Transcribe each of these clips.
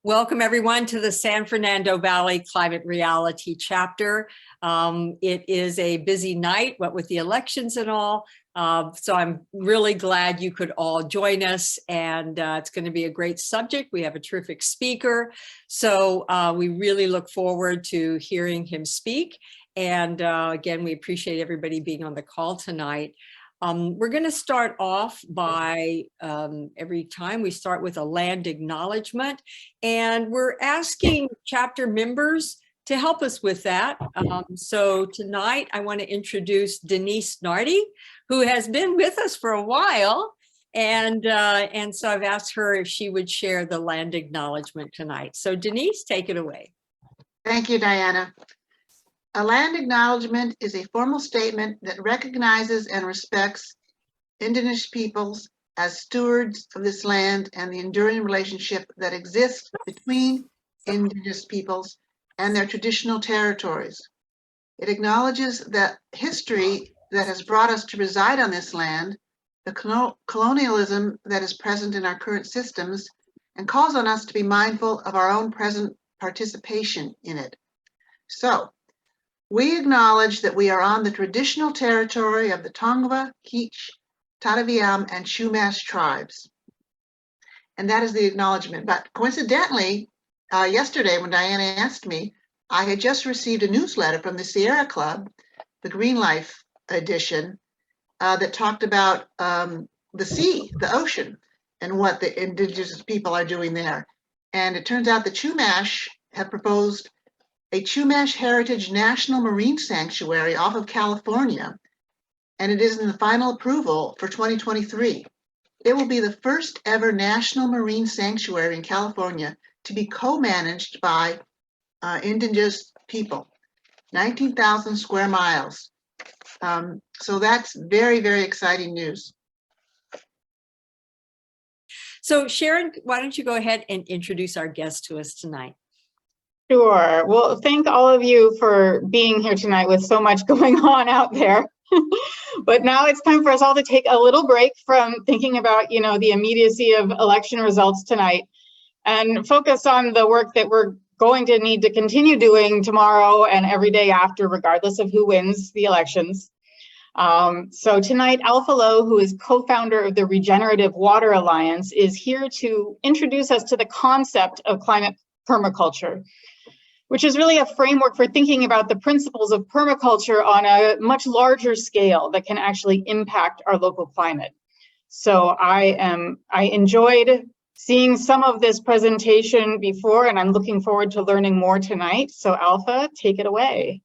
Welcome everyone to the San Fernando Valley Climate Reality chapter. It is a busy night, what with the elections and all. So I'm really glad you could all join us, and it's going to be a great subject. We have a terrific speaker. So we really look forward to hearing him speak. And again, we appreciate everybody being on the call tonight. We're going to start off by, every time we start with a land acknowledgement, and we're asking chapter members to help us with that. So tonight I want to introduce Denise Nardi, who has been with us for a while. And so I've asked her if she would share the land acknowledgement tonight. So Denise, take it away. Thank you, Diana. A land acknowledgement is a formal statement that recognizes and respects indigenous peoples as stewards of this land and the enduring relationship that exists between indigenous peoples and their traditional territories. It acknowledges that history that has brought us to reside on this land, the colonialism that is present in our current systems, and calls on us to be mindful of our own present participation in it. So, we acknowledge that we are on the traditional territory of the Tongva, Kizh, Tataviam, and Chumash tribes. And that is the acknowledgement. But coincidentally, yesterday when Diana asked me, I had just received a newsletter from the Sierra Club, the Green Life edition, that talked about the sea, the ocean, and what the indigenous people are doing there. And it turns out the Chumash have proposed a Chumash Heritage National Marine Sanctuary off of California, and it is in the final approval for 2023. It will be the first ever national marine sanctuary in California to be co-managed by indigenous people, 19,000 square miles. So that's very, very exciting news. So Sharon, why don't you go ahead and introduce our guest to us tonight? Sure. Well, thank all of you for being here tonight with so much going on out there. But now it's time for us all to take a little break from thinking about, the immediacy of election results tonight and focus on the work that we're going to need to continue doing tomorrow and every day after, regardless of who wins the elections. So tonight, Alpha Lowe, who is co-founder of the Regenerative Water Alliance, is here to introduce us to the concept of climate permaculture, which is really a framework for thinking about the principles of permaculture on a much larger scale that can actually impact our local climate. So I enjoyed seeing some of this presentation before, and I'm looking forward to learning more tonight. So Alpha, take it away.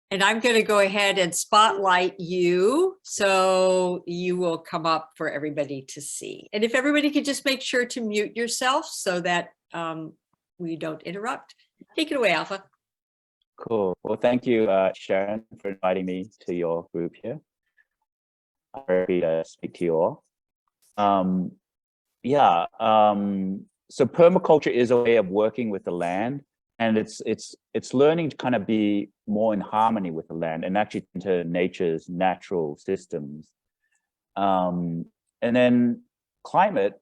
And I'm going to go ahead and spotlight you, so you will come up for everybody to see. And if everybody could just make sure to mute yourself so that we don't interrupt. Take it away, Alpha. Cool. Well, thank you, Sharon, for inviting me to your group here. I'm happy to speak to you all. So permaculture is a way of working with the land, and it's learning to kind of be more in harmony with the land and actually into nature's natural systems. And then climate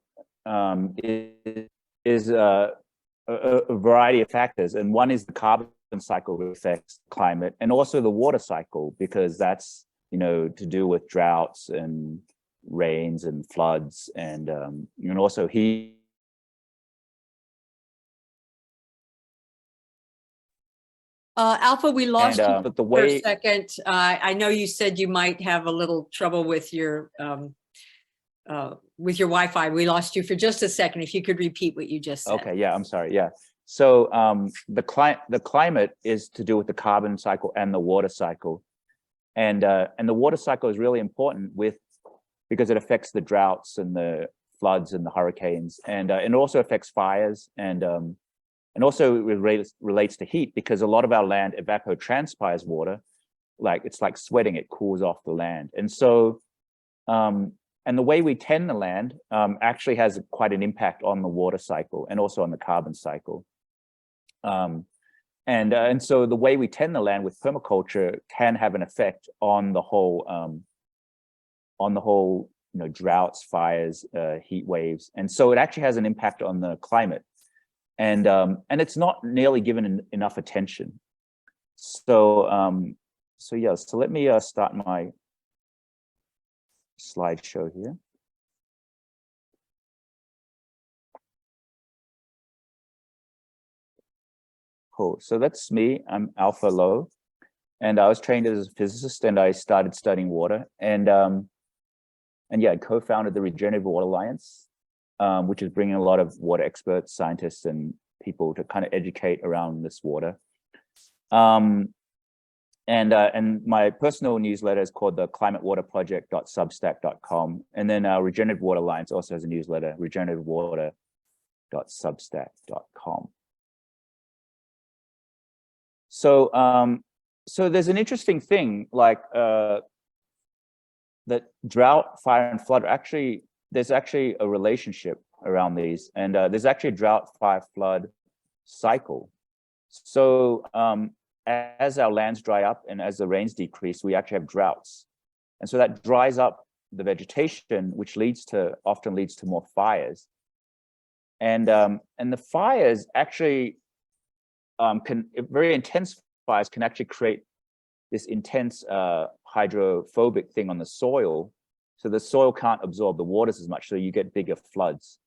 is a variety of factors, and one is the carbon cycle that affects climate, and also the water cycle, because that's to do with droughts and rains and floods, and also heat. Alpha, we lost you but the for way a second. I know you said you might have a little trouble with your Wi-Fi. We lost you for just a second. If you could repeat what you just said. Okay, yeah, I'm sorry. Yeah. So the climate is to do with the carbon cycle and the water cycle, and the water cycle is really important because it affects the droughts and the floods and the hurricanes, and it also affects fires, and also it relates to heat, because a lot of our land evapotranspires water, it's like sweating. It cools off the land, and so. And the way we tend the land actually has quite an impact on the water cycle and also on the carbon cycle. And so the way we tend the land with permaculture can have an effect on the whole droughts, fires, heat waves. And so it actually has an impact on the climate. and it's not nearly given enough attention. So so yeah, so let me start my slideshow here. Cool. So that's me. I'm Alpha Low, and I was trained as a physicist, and I started studying water, and yeah, I co-founded the Regenerative Water Alliance, which is bringing a lot of water experts, scientists, and people to kind of educate around this water. And my personal newsletter is called the climatewaterproject.substack.com. And then our Regenerative Water Alliance also has a newsletter, regenerativewater.substack.com. So so there's an interesting thing, like that drought, fire, and flood are actually, there's actually a relationship around these, and there's actually a drought, fire, flood cycle. So as our lands dry up and as the rains decrease, we actually have droughts, and so that dries up the vegetation, which often leads to more fires, and the fires actually very intense fires can actually create this intense hydrophobic thing on the soil, so the soil can't absorb the waters as much, so you get bigger floods.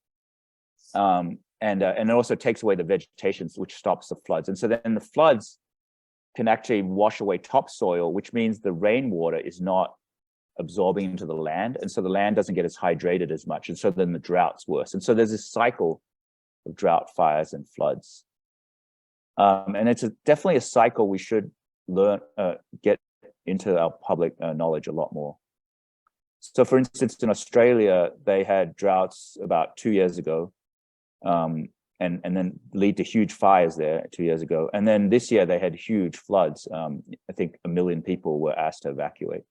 And it also takes away the vegetation, which stops the floods. And so then the floods can actually wash away topsoil, which means the rainwater is not absorbing into the land, and so the land doesn't get as hydrated as much, and so then the drought's worse. And so there's this cycle of drought, fires, and floods. And it's definitely a cycle we should learn, get into our public knowledge a lot more. So for instance, in Australia, they had droughts about 2 years ago, and then lead to huge fires there 2 years ago. And then this year they had huge floods. I think 1 million people were asked to evacuate.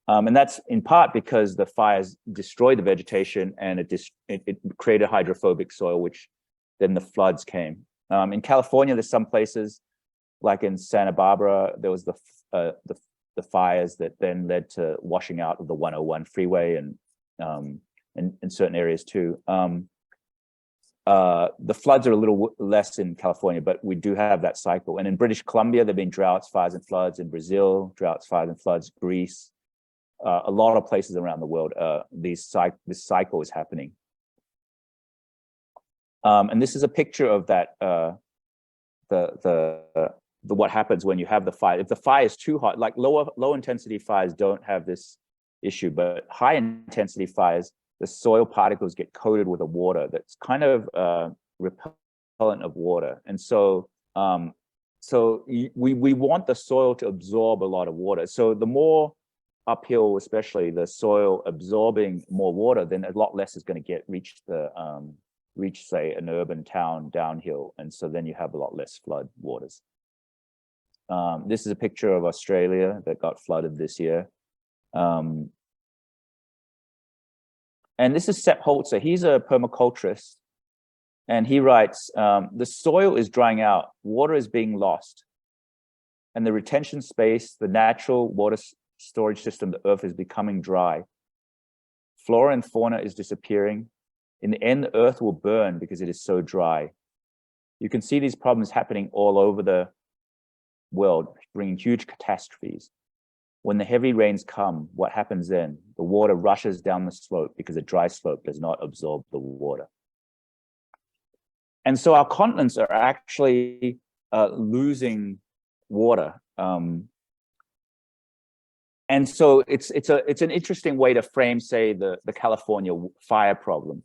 And that's in part because the fires destroyed the vegetation, and it created hydrophobic soil, which then the floods came. In California, there's some places, like in Santa Barbara, there was the fires that then led to washing out of the 101 freeway, and in certain areas too. The floods are a little less in California, but we do have that cycle. And in British Columbia, there've been droughts, fires, and floods. In Brazil, droughts, fires, and floods. Greece, a lot of places around the world, this cycle is happening. And this is a picture of that, what happens when you have the fire. If the fire is too hot, like low intensity fires don't have this issue, but high intensity fires, the soil particles get coated with a water that's kind of repellent of water. And so we want the soil to absorb a lot of water. So the more uphill, especially the soil absorbing more water, then a lot less is going to reach say an urban town downhill, and so then you have a lot less flood waters. This is a picture of Australia that got flooded this year. And this is Sepp Holzer. He's a permaculturist, and he writes, the soil is drying out, water is being lost, and the retention space, the natural water storage system, the earth is becoming dry. Flora and fauna is disappearing. In the end, the earth will burn because it is so dry. You can see these problems happening all over the world, bringing huge catastrophes. When the heavy rains come, what happens then? The water rushes down the slope because a dry slope does not absorb the water. And so our continents are actually losing water. And so it's an interesting way to frame, say, the California fire problem.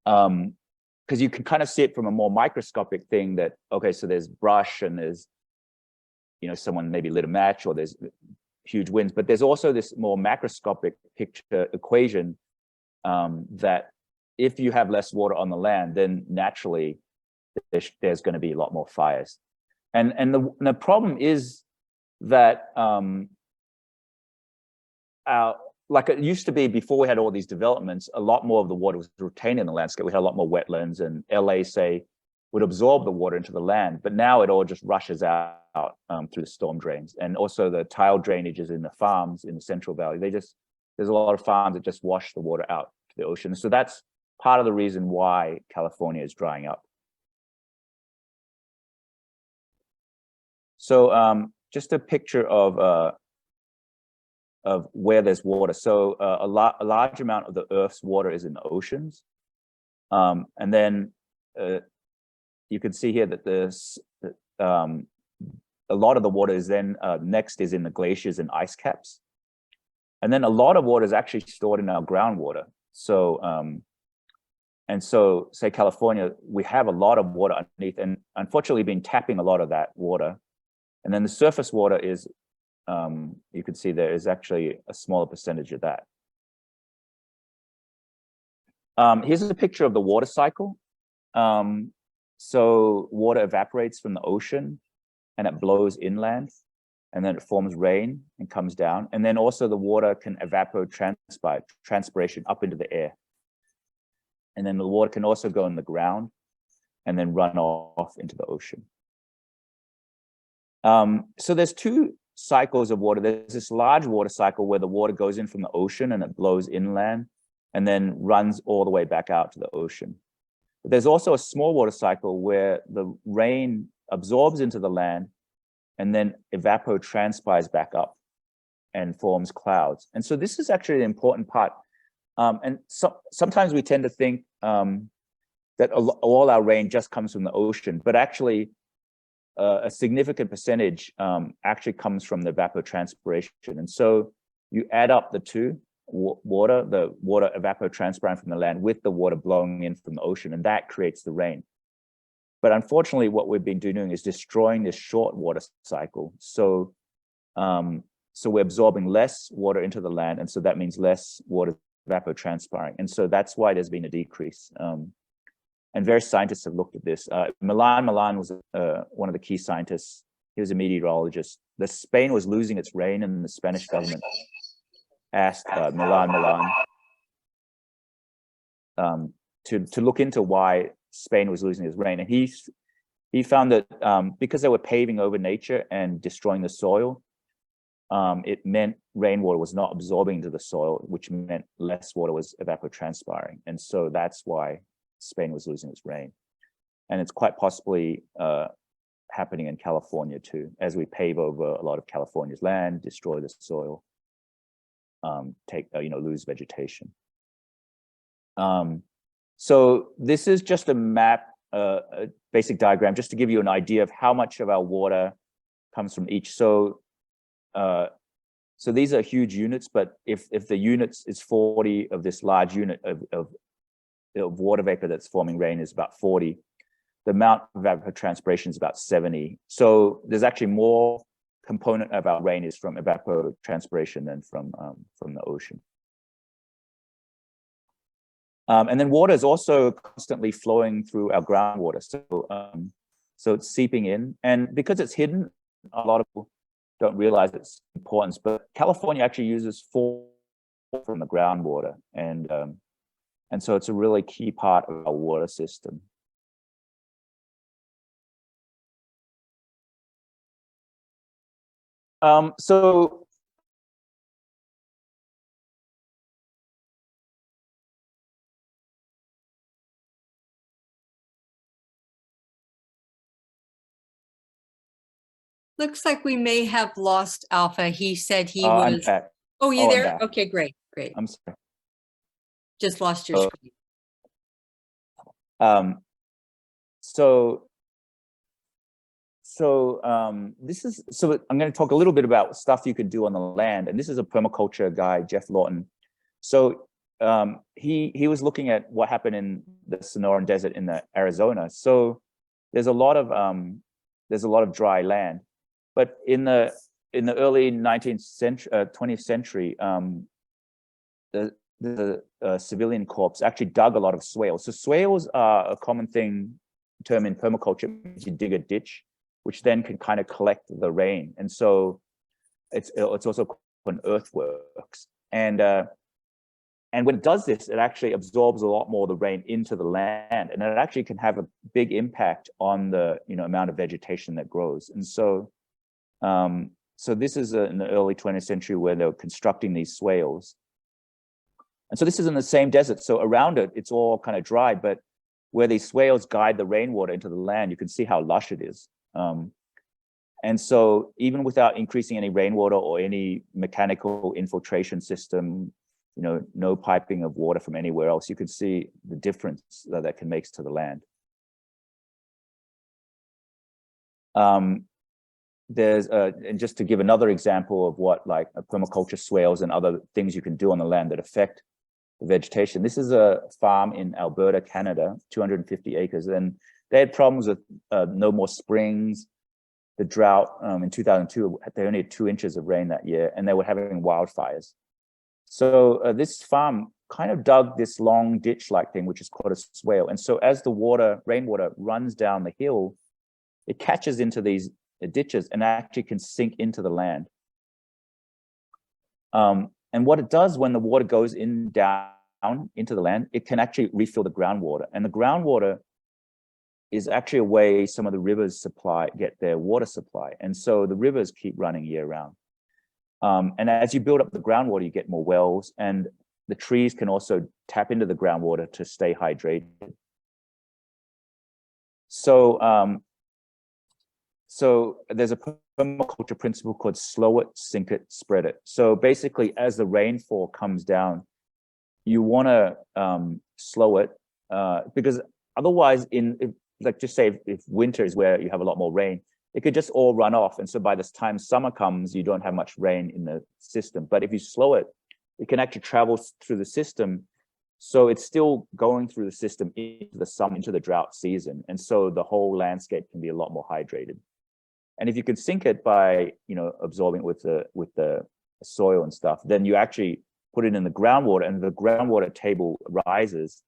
Because you can kind of see it from a more microscopic thing that, okay, so there's brush and there's, someone maybe lit a match, or there's huge winds, but there's also this more macroscopic picture equation that if you have less water on the land, then naturally there's going to be a lot more fires. And the problem is that like it used to be before we had all these developments, a lot more of the water was retained in the landscape. We had a lot more wetlands, and LA, say, would absorb the water into the land, but now it all just rushes out through the storm drains. And also the tile drainages in the farms in the Central Valley, there's a lot of farms that just wash the water out to the ocean. So that's part of the reason why California is drying up. So just a picture of where there's water. So a large amount of the Earth's water is in the oceans. And then you can see here that there's a lot of the water is then next is in the glaciers and ice caps. And then a lot of water is actually stored in our groundwater. So, and so say California, we have a lot of water underneath, and unfortunately been tapping a lot of that water. And then the surface water is, you can see there is actually a smaller percentage of that. Here's a picture of the water cycle. So water evaporates from the ocean and it blows inland, and then it forms rain and comes down. And then also the water can transpiration up into the air. And then the water can also go in the ground and then run off into the ocean. So there's two cycles of water. There's this large water cycle where the water goes in from the ocean and it blows inland and then runs all the way back out to the ocean. But there's also a small water cycle where the rain absorbs into the land and then evapotranspires back up and forms clouds. And so this is actually the important part. And sometimes we tend to think that all our rain just comes from the ocean, but actually a significant percentage actually comes from the evapotranspiration. And so you add up the two, the water evapotranspiring from the land with the water blowing in from the ocean, and that creates the rain. But unfortunately, what we've been doing is destroying this short water cycle. So, so we're absorbing less water into the land, and so that means less water evapotranspiring. And so that's why there's been a decrease. And various scientists have looked at this. Milan was one of the key scientists. He was a meteorologist. Spain was losing its rain, and the Spanish government asked Milan to look into why Spain was losing its rain. And he found that because they were paving over nature and destroying the soil, it meant rainwater was not absorbing into the soil, which meant less water was evapotranspiring. And so that's why Spain was losing its rain. And it's quite possibly happening in California too, as we pave over a lot of California's land, destroy the soil, lose vegetation. So this is just a map, a basic diagram, just to give you an idea of how much of our water comes from each. So these are huge units, but if the units is 40 of this large unit of water vapor that's forming rain is about 40, the amount of evapotranspiration is about 70. So there's actually more component of our rain is from evapotranspiration than from the ocean. And then water is also constantly flowing through our groundwater. So it's seeping in, and because it's hidden, a lot of people don't realize its importance, but California actually uses 4 from the groundwater. And so it's a really key part of our water system. So Looks like we may have lost Alpha. He said he I'm was. back. Oh, you I'm there? back. Okay, great. I'm sorry. Just lost your screen. So I'm going to talk a little bit about stuff you could do on the land, and this is a permaculture guy, Jeff Lawton. So he was looking at what happened in the Sonoran Desert in Arizona. So there's a lot of dry land, but in the early 19th century, 20th century, the civilian corps actually dug a lot of swales. So swales are a common term in permaculture. You dig a ditch, which then can kind of collect the rain, and so it's also called earthworks. And when it does this, it actually absorbs a lot more of the rain into the land, and it actually can have a big impact on the amount of vegetation that grows. And so so this is in the early 20th century where they were constructing these swales. And so this is in the same desert. So around it, it's all kind of dry, but where these swales guide the rainwater into the land, you can see how lush it is. And so even without increasing any rainwater or any mechanical infiltration system, no piping of water from anywhere else, you can see the difference that can make to the land. And just to give another example of what like a permaculture swales and other things you can do on the land that affect the vegetation. This is a farm in Alberta, Canada, 250 acres, and they had problems with no more springs, the drought. In 2002, they only had 2 inches of rain that year, and they were having wildfires. So this farm kind of dug this long ditch-like thing, which is called a swale. And so as the rainwater runs down the hill, it catches into these ditches and actually can sink into the land. And what it does when the water goes down into the land, it can actually refill the groundwater. And the groundwater is actually a way some of the rivers get their water supply. And so the rivers keep running year round. And as you build up the groundwater, you get more wells, and the trees can also tap into the groundwater to stay hydrated. So, so there's a permaculture principle called slow it, sink it, spread it. So basically, as the rainfall comes down, you want to slow it because otherwise, like just say if winter is where you have a lot more rain, it could just all run off. And so by this time summer comes, you don't have much rain in the system. But if you slow it, it can actually travel through the system. So it's still going through the system into the summer, into the drought season. And so the whole landscape can be a lot more hydrated. And if you can sink it by, absorbing with the soil and stuff, then you actually put it in the groundwater, and the groundwater table rises,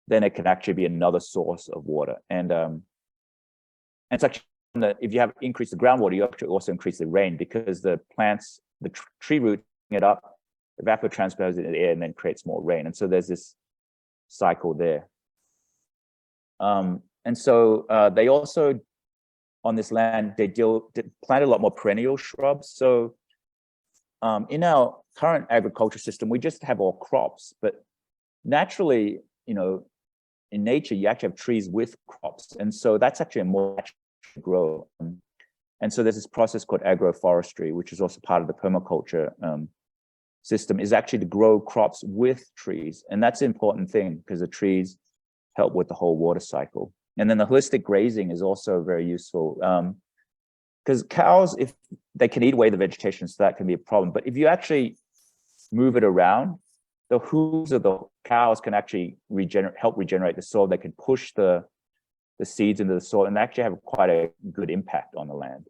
then it can actually be another source of water. And it's actually if you have increased the groundwater, you actually also increase the rain, because the plants, the tree root it up, evapotranspires it in the air, and then creates more rain. And so there's this cycle there. And so they also, on this land, they planted a lot more perennial shrubs. So in our current agriculture system, we just have all crops, but naturally, in nature, you actually have trees with crops. And so that's actually a more natural grow. And so there's this process called agroforestry, which is also part of the permaculture system, is actually to grow crops with trees. And that's an important thing, because the trees help with the whole water cycle. And then the holistic grazing is also very useful, because cows, if they can eat away the vegetation, so that can be a problem. But if you actually move it around, the hooves of the cows can actually help regenerate the soil. They can push the seeds into the soil and actually have quite a good impact on the land.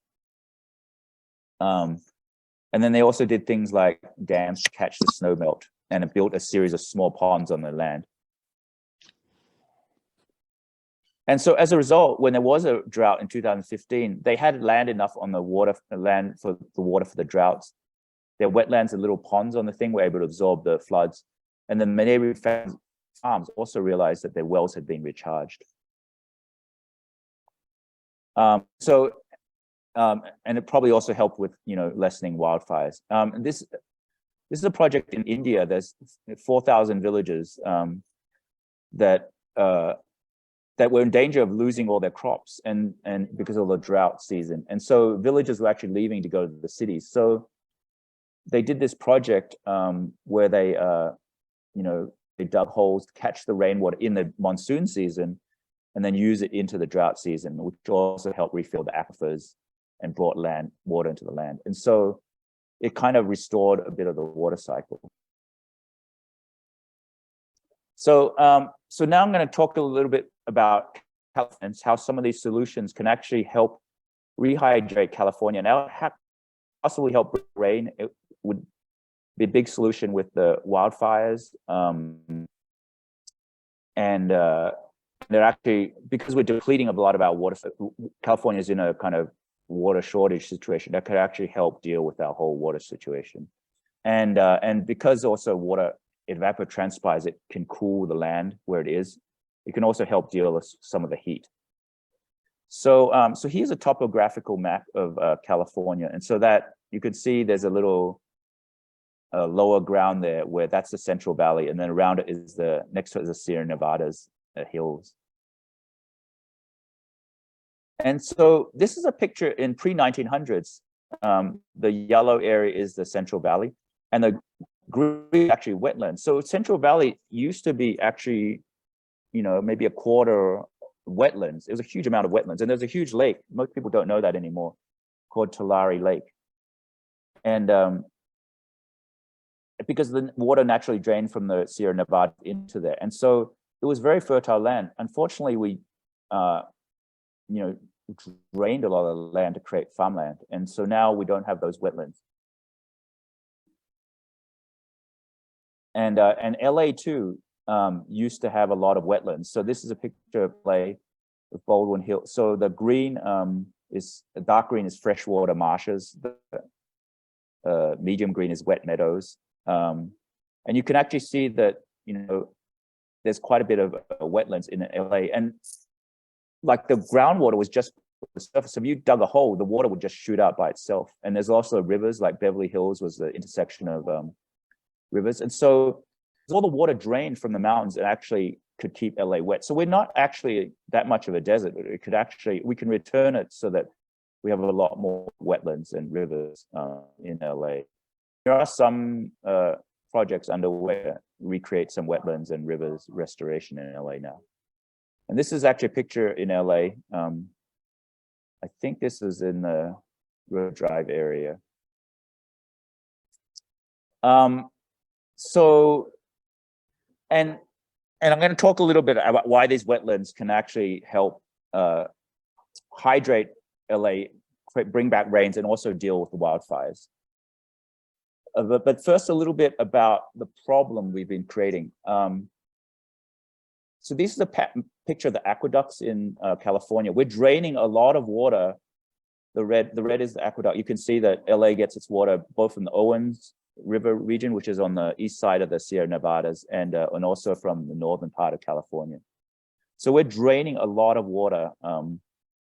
And then they also did things like dams to catch the snow melt, and it built a series of small ponds on the land. And so as a result, when there was a drought in 2015, they had land enough on the land for the water for the droughts. Their wetlands and little ponds on the thing were able to absorb the floods. And the neighboring farms also realized that their wells had been recharged. And it probably also helped with, lessening wildfires. This is a project in India. There's 4,000 villages that were in danger of losing all their crops and because of the drought season. And so villagers were actually leaving to go to the cities. So they did this project where they dug holes to catch the rainwater in the monsoon season and then use it into the drought season, which also helped refill the aquifers and brought water into the land. And so it kind of restored a bit of the water cycle. So now I'm going to talk a little bit about California, how some of these solutions can actually help rehydrate California. Now, how possibly help rain? It would be a big solution with the wildfires. And they're actually, because we're depleting a lot of our water, California is in a kind of water shortage situation that could actually help deal with our whole water situation. And because also water evapotranspires, it can cool the land where it is. It can also help deal with some of the heat. So here's a topographical map of California. And so that you can see there's a little lower ground there where that's the Central Valley. And then around it is next to it is the Sierra Nevadas hills. And so this is a picture in pre-1900s. The yellow area is the Central Valley, and the green actually wetlands. So Central Valley used to be actually, maybe a quarter wetlands. It was a huge amount of wetlands, and there's a huge lake. Most people don't know that anymore, called Tulare Lake. And because the water naturally drained from the Sierra Nevada into there. And so it was very fertile land. Unfortunately, we, drained a lot of the land to create farmland. And so now we don't have those wetlands. And LA too used to have a lot of wetlands. So this is a picture of LA with Baldwin Hill. So the green dark green is freshwater marshes. The medium green is wet meadows. And you can actually see that, there's quite a bit of wetlands in LA. And like the groundwater was just the surface. So if you dug a hole, the water would just shoot out by itself. And there's also rivers, like Beverly Hills was the intersection of rivers. And so all the water drained from the mountains, it actually could keep LA wet. So we're not actually that much of a desert. It could actually, we can return it so that we have a lot more wetlands and rivers in LA. There are some projects underway to recreate some wetlands and rivers restoration in LA now. And this is actually a picture in LA. I think this is in the Road Drive area. So, and I'm going to talk a little bit about why these wetlands can actually help hydrate LA, bring back rains, and also deal with the wildfires. But first, a little bit about the problem we've been creating. So this is a picture of the aqueducts in California. We're draining a lot of water. The red is the aqueduct. You can see that LA gets its water both from the Owens River region, which is on the east side of the Sierra Nevadas, and also from the northern part of California. So we're draining a lot of water, and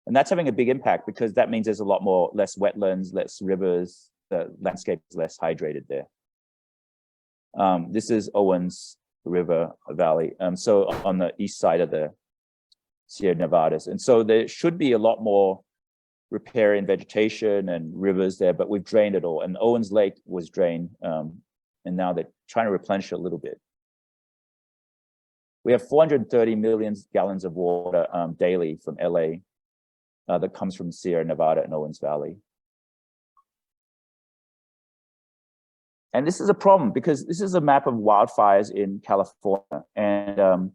that's having a big impact because that means there's a lot less wetlands, less rivers. The landscape is less hydrated there. This is Owens River Valley, so on the east side of the Sierra Nevadas. And so there should be a lot more riparian vegetation and rivers there, but we've drained it all. And Owens Lake was drained, and now they're trying to replenish it a little bit. We have 430 million gallons of water daily from LA that comes from Sierra Nevada and Owens Valley. And this is a problem because this is a map of wildfires in California. And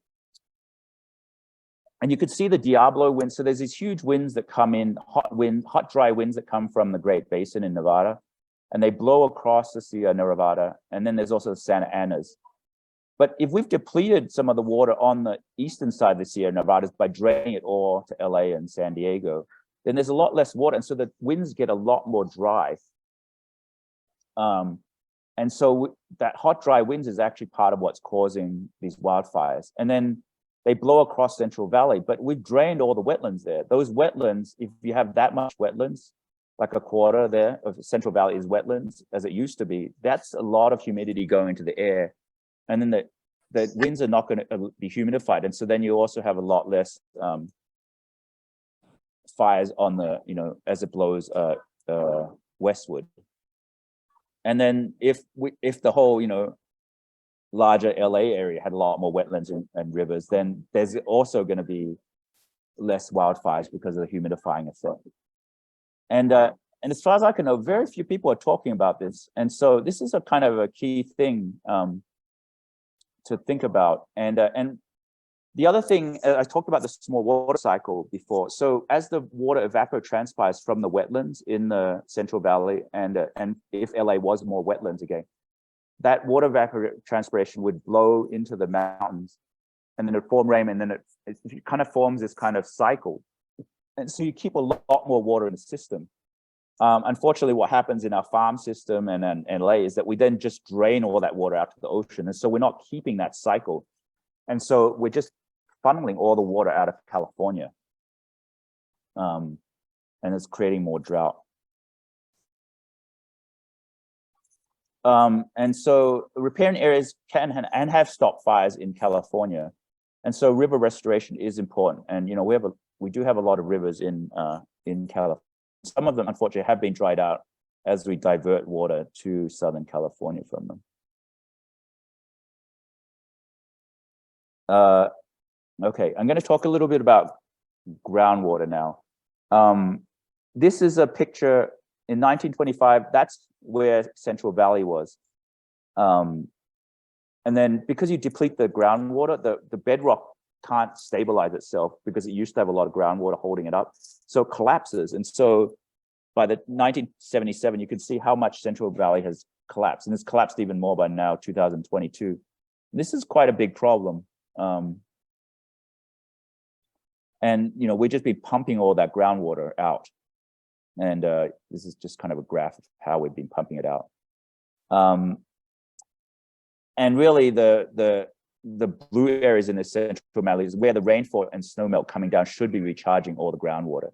you could see the Diablo wind. So there's these huge winds that come in, hot, dry winds that come from the Great Basin in Nevada, and they blow across the Sierra Nevada. And then there's also the Santa Anas. But if we've depleted some of the water on the eastern side of the Sierra Nevadas by draining it all to LA and San Diego, then there's a lot less water. And so the winds get a lot more dry. And so that hot, dry winds is actually part of what's causing these wildfires. And then they blow across Central Valley, but we've drained all the wetlands there. Those wetlands, if you have that much wetlands, like a quarter there of Central Valley is wetlands as it used to be, that's a lot of humidity going into the air. And then the winds are not going to be humidified. And so then you also have a lot less fires on the, as it blows westward. And then if the whole, larger LA area had a lot more wetlands and rivers, then there's also going to be less wildfires because of the humidifying effect. And as far as I can know, very few people are talking about this. And so this is a kind of a key thing to think about. And the other thing, I talked about the small water cycle before. So as the water evapotranspires from the wetlands in the Central Valley, and if LA was more wetlands again, that water evapotranspiration would blow into the mountains, and then it form rain, and then it kind of forms this kind of cycle. And so you keep a lot more water in the system. Unfortunately, what happens in our farm system and LA is that we then just drain all that water out to the ocean. And so we're not keeping that cycle. And so we're just funneling all the water out of California. And it's creating more drought. And so riparian areas can and have stopped fires in California. And so river restoration is important. And, we have we do have a lot of rivers in California. Some of them, unfortunately, have been dried out as we divert water to Southern California from them. Okay, I'm going to talk a little bit about groundwater now. This is a picture in 1925. That's where Central Valley was. And then because you deplete the groundwater, the bedrock can't stabilize itself because it used to have a lot of groundwater holding it up. So it collapses. And so by the 1977, you can see how much Central Valley has collapsed. And it's collapsed even more by now, 2022. This is quite a big problem. And, you know, we've just been pumping all that groundwater out. And this is just kind of a graph of how we've been pumping it out. And really the blue areas in the Central Valley is where the rainfall and snowmelt coming down should be recharging all the groundwater.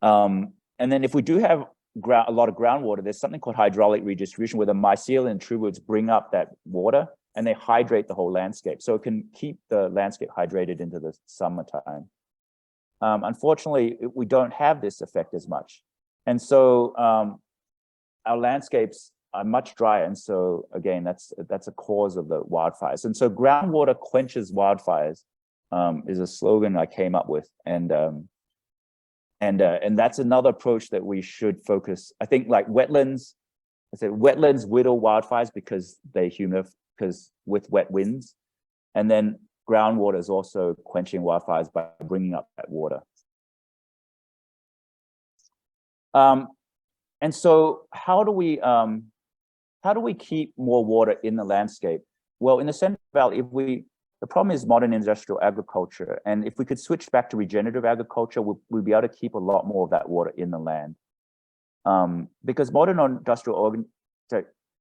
And then if we do have a lot of groundwater, there's something called hydraulic redistribution, where the mycelium and true roots bring up that water and they hydrate the whole landscape. So it can keep the landscape hydrated into the summertime. Unfortunately, we don't have this effect as much. And so our landscapes are much drier. And so again, that's a cause of the wildfires. And so groundwater quenches wildfires is a slogan I came up with. And that's another approach that we should focus. I think like wetlands, I said wetlands whittle wildfires because they humidify, because with wet winds. And then groundwater is also quenching wildfires by bringing up that water. And so how do we keep more water in the landscape? Well, in the Central Valley, the problem is modern industrial agriculture. And if we could switch back to regenerative agriculture, we'd be able to keep a lot more of that water in the land. Because modern industrial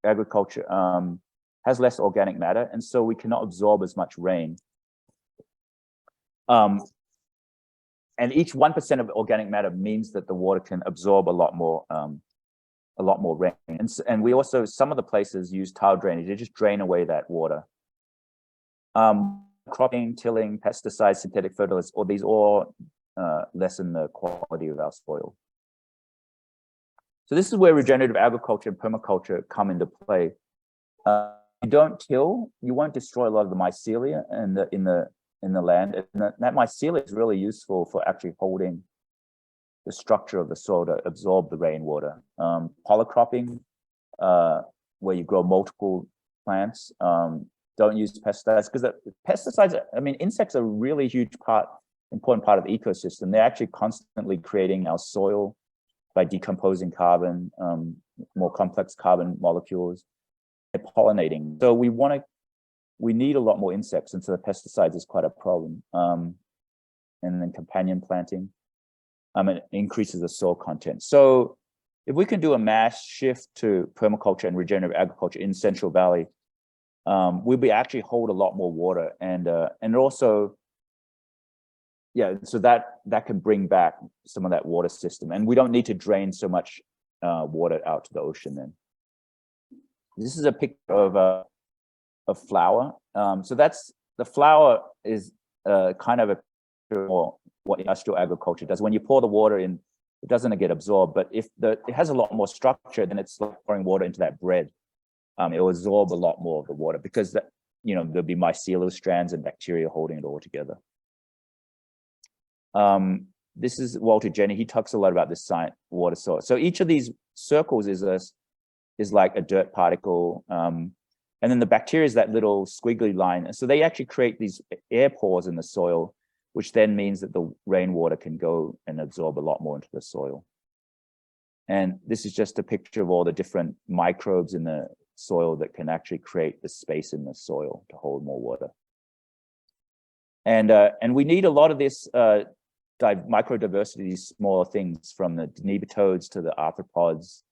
agriculture has less organic matter, and so we cannot absorb as much rain. And each 1% of organic matter means that the water can absorb a lot more rain. And we also, some of the places use tile drainage. They just drain away that water. Cropping, tilling, pesticides, synthetic fertilizers, or these all lessen the quality of our soil. So this is where regenerative agriculture and permaculture come into play. You don't till, you won't destroy a lot of the mycelia in the land. And that mycelia is really useful for actually holding the structure of the soil to absorb the rainwater. Polycropping, where you grow multiple plants, don't use pesticides, because pesticides, I mean, insects are a really important part of the ecosystem. They're actually constantly creating our soil by decomposing carbon, more complex carbon molecules. They're pollinating. So we need a lot more insects, and so the pesticides is quite a problem. And then companion planting, it increases the soil content. So if we can do a mass shift to permaculture and regenerative agriculture in Central Valley, we'll be actually hold a lot more water, and also, yeah, so that can bring back some of that water system, and we don't need to drain so much water out to the ocean then. This is a picture of a flower. So that's, the flower is kind of a picture of what industrial agriculture does. When you pour the water in, it doesn't get absorbed, but if it has a lot more structure, then it's like pouring water into that bread. It will absorb a lot more of the water, because that, there'll be mycelial strands and bacteria holding it all together. This is Walter Jenny. He talks a lot about this water source. So each of these circles is like a dirt particle. And then the bacteria is that little squiggly line. And so they actually create these air pores in the soil, which then means that the rainwater can go and absorb a lot more into the soil. And this is just a picture of all the different microbes in the soil that can actually create the space in the soil to hold more water. And we need a lot of this microdiversity, these smaller things, from the nematodes to the arthropods,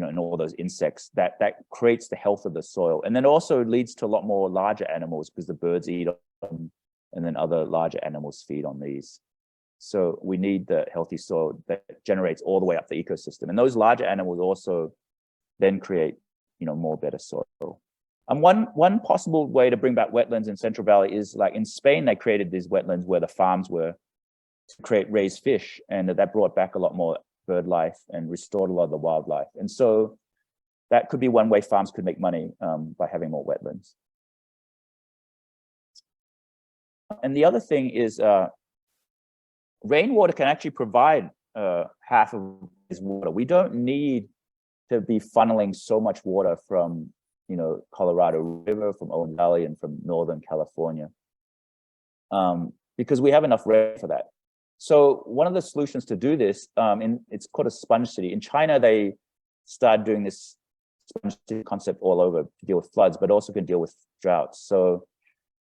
and all those insects that creates the health of the soil. And then also leads to a lot more larger animals, because the birds eat on them, and then other larger animals feed on these. So we need the healthy soil that generates all the way up the ecosystem. And those larger animals also then create, more better soil. One possible way to bring back wetlands in Central Valley is like in Spain, they created these wetlands where the farms were to raise fish, and that brought back a lot more bird life and restored a lot of the wildlife. And so that could be one way farms could make money by having more wetlands. And the other thing is rainwater can actually provide half of this water. We don't need to be funneling so much water from, you know, Colorado River, from Owen Valley, and from Northern California, because we have enough rain for that. So one of the solutions to do this, it's called a sponge city. In China, they started doing this sponge city concept all over to deal with floods, but also can deal with droughts. So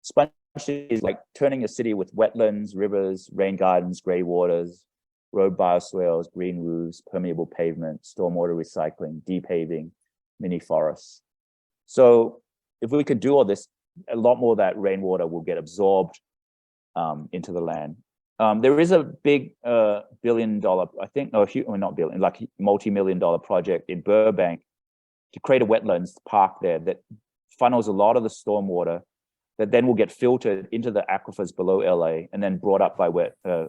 sponge city is like turning a city with wetlands, rivers, rain gardens, gray waters, road bioswales, green roofs, permeable pavement, stormwater recycling, depaving, mini forests. So if we could do all this, a lot more of that rainwater will get absorbed into the land. There is a big billion-dollar, I think, no, not billion, like multi-million-dollar project in Burbank to create a wetlands park there that funnels a lot of the stormwater that then will get filtered into the aquifers below LA and then brought up by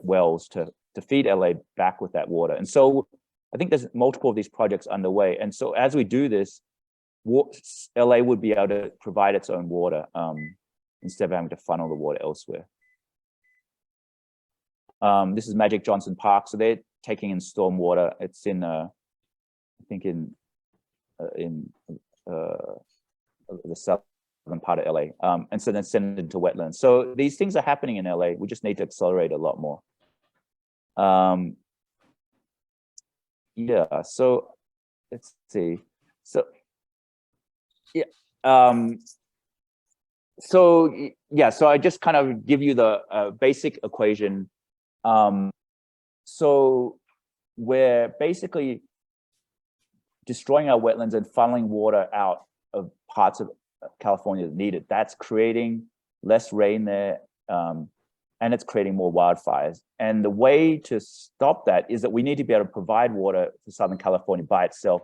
wells to feed LA back with that water. And so I think there's multiple of these projects underway. And so as we do this, LA would be able to provide its own water instead of having to funnel the water elsewhere. This is Magic Johnson Park. So they're taking in storm water. It's in, I think in the southern part of LA. And so then send it into wetlands. So these things are happening in LA. We just need to accelerate a lot more. Yeah, so let's see. So, yeah. So I just kind of give you the basic equation. So we're basically destroying our wetlands and funneling water out of parts of California that need it. That's creating less rain there, and it's creating more wildfires. And the way to stop that is that we need to be able to provide water for Southern California by itself.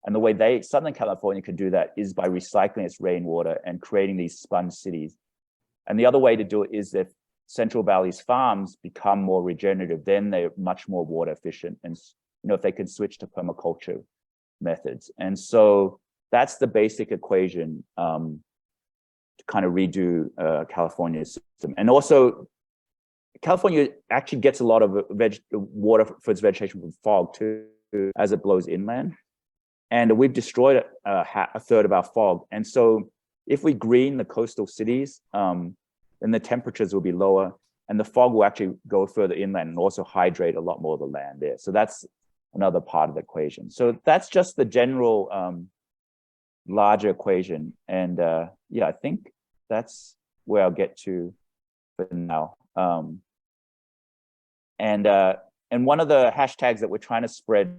And the way Southern California can do that is by recycling its rainwater and creating these sponge cities. And the other way to do it is if Central Valley's farms become more regenerative, then they're much more water efficient. And if they can switch to permaculture methods. And so that's the basic equation to kind of redo California's system. And also, California actually gets a lot of water for its vegetation from fog too, as it blows inland. And we've destroyed a third of our fog. And so if we green the coastal cities, then the temperatures will be lower and the fog will actually go further inland and also hydrate a lot more of the land there. So that's another part of the equation. So that's just the general larger equation. And yeah, I think that's where I'll get to for now. And one of the hashtags that we're trying to spread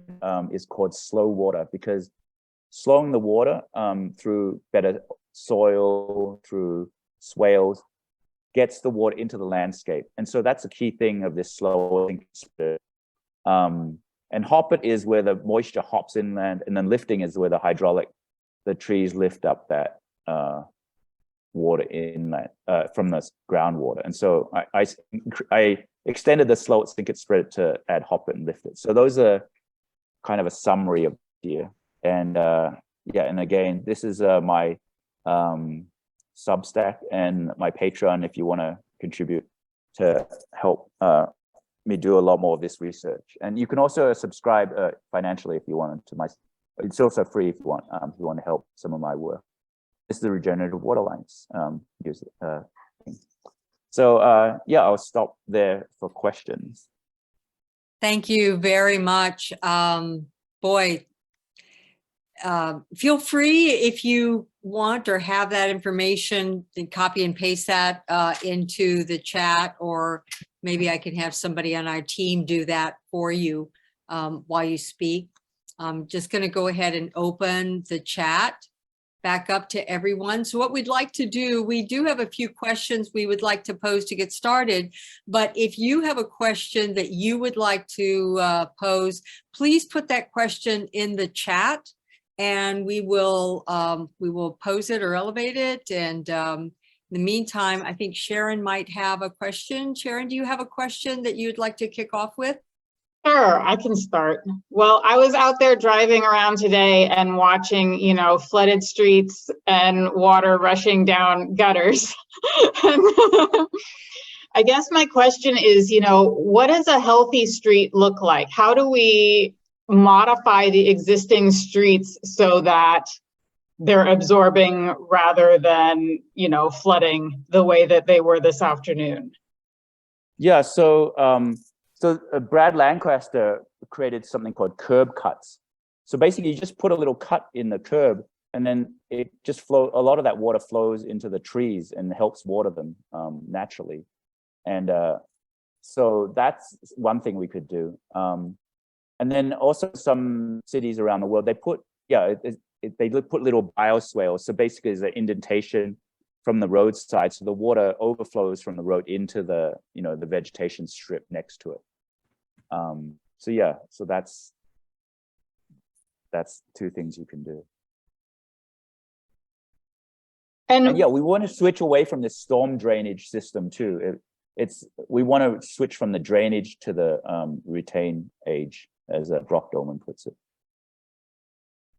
is called slow water, because slowing the water through better soil, through swales, gets the water into the landscape. And so that's a key thing of this slow. And hop it is where the moisture hops inland, and then lifting is where the trees lift up that water inland from the groundwater. And so I extended the slow it, sink it, spread it to add hop it and lift it. So those are kind of a summary of here. And yeah, and again, this is my Substack and my Patreon if you want to contribute to help me do a lot more of this research. And you can also subscribe financially if you want to my. It's also free if you want to help some of my work. This is the Regenerative Water Alliance. So yeah, I'll stop there for questions. Thank you very much. Boy, feel free if you want or have that information, then copy and paste that into the chat, or maybe I can have somebody on our team do that for you while you speak. I'm just going to go ahead and open the chat back up to everyone. So what we'd like to do, we do have a few questions we would like to pose to get started, but if you have a question that you would like to pose, please put that question in the chat and we will pose it or elevate it. And in the meantime, I think Sharon might have a question. Sharon, do you have a question that you'd like to kick off with? Sure, I can start. Well, I was out there driving around today and watching, flooded streets and water rushing down gutters. I guess my question is, what does a healthy street look like? How do we modify the existing streets so that they're absorbing rather than, flooding the way that they were this afternoon? Yeah, so Brad Lancaster created something called curb cuts. So basically you just put a little cut in the curb and then it just a lot of that water flows into the trees and helps water them naturally. And so that's one thing we could do. And then also some cities around the world, they put little bioswales. So basically there's an indentation from the roadside, so the water overflows from the road into the the vegetation strip next to it. So that's two things you can do. And yeah, we want to switch away from this storm drainage system too. We want to switch from the drainage to the retain age, as Brock Dolman puts it.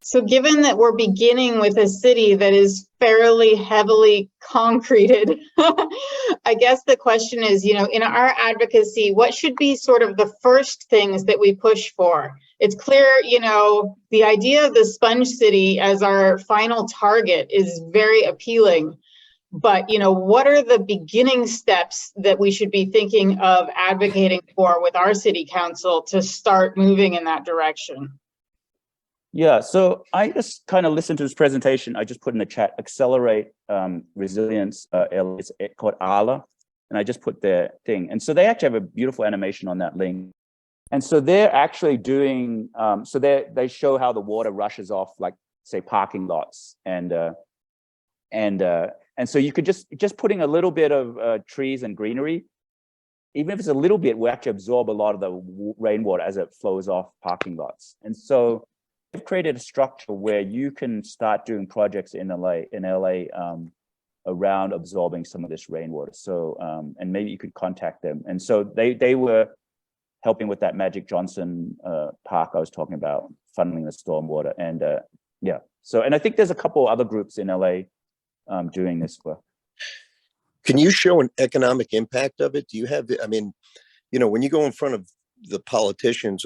So given that we're beginning with a city that is fairly heavily concreted, I guess the question is, in our advocacy, what should be sort of the first things that we push for? It's clear, the idea of the sponge city as our final target is very appealing. But, what are the beginning steps that we should be thinking of advocating for with our city council to start moving in that direction? Yeah, so I just kind of listened to this presentation. I just put in the chat, Accelerate Resilience, it's called ALA, and I just put their thing. And so they actually have a beautiful animation on that link. And so they're actually doing, so they show how the water rushes off, like say parking lots, and so you could just putting a little bit of trees and greenery, even if it's a little bit, will actually absorb a lot of the rainwater as it flows off parking lots. And so they've created a structure where you can start doing projects in LA around absorbing some of this rainwater. So and maybe you could contact them. And so they were helping with that Magic Johnson park I was talking about, funneling the stormwater. And yeah, so, and I think there's a couple other groups in LA doing this work. Can you show an economic impact of it? Do you have, when you go in front of the politicians,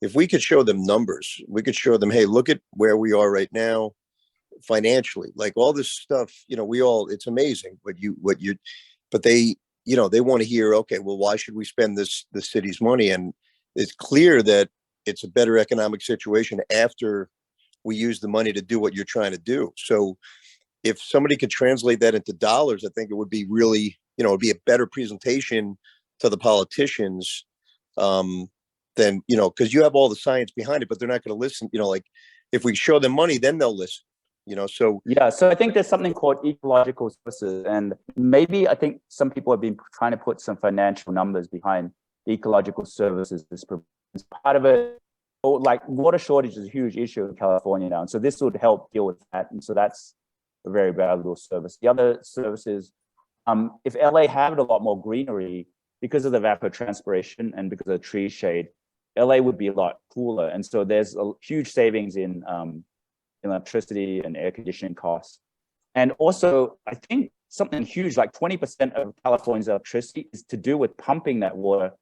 if we could show them numbers, we could show them, hey, look at where we are right now financially, like all this stuff, it's amazing but they want to hear, okay, well, why should we spend the city's money? And it's clear that it's a better economic situation after we use the money to do what you're trying to do. So if somebody could translate that into dollars, I think it would be really, it'd be a better presentation to the politicians than, because you have all the science behind it, but they're not going to listen. Like if we show them money, then they'll listen, so. Yeah, so I think there's something called ecological services. And maybe I think some people have been trying to put some financial numbers behind ecological services. This is part of it. Like water shortage is a huge issue in California now. And so this would help deal with that. And so that's a very valuable service. The other services, if LA had a lot more greenery because of the evapotranspiration and because of the tree shade, LA would be a lot cooler. And so there's a huge savings in electricity and air conditioning costs. And also, I think something huge, like 20% of California's electricity is to do with pumping that water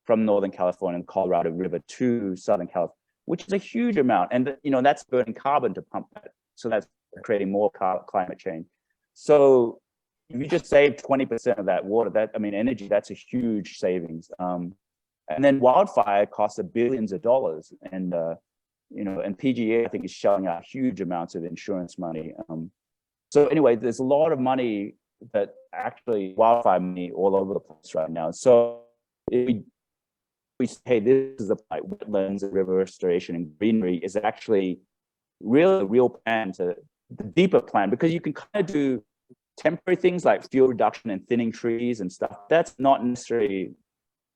from Northern California and Colorado River to Southern California, which is a huge amount. And, that's burning carbon to pump that. So that's creating more climate change. So if you just save 20% of that water, energy, that's a huge savings. And then wildfire costs billions of dollars. And, and PGA, I think, is shelling out huge amounts of insurance money. So anyway, there's a lot of money that actually wildfire money all over the place right now. So if we say, hey, this is like wetlands and river restoration and greenery is actually really a real plan, to the deeper plan, because you can kind of do temporary things like fuel reduction and thinning trees and stuff. That's not necessarily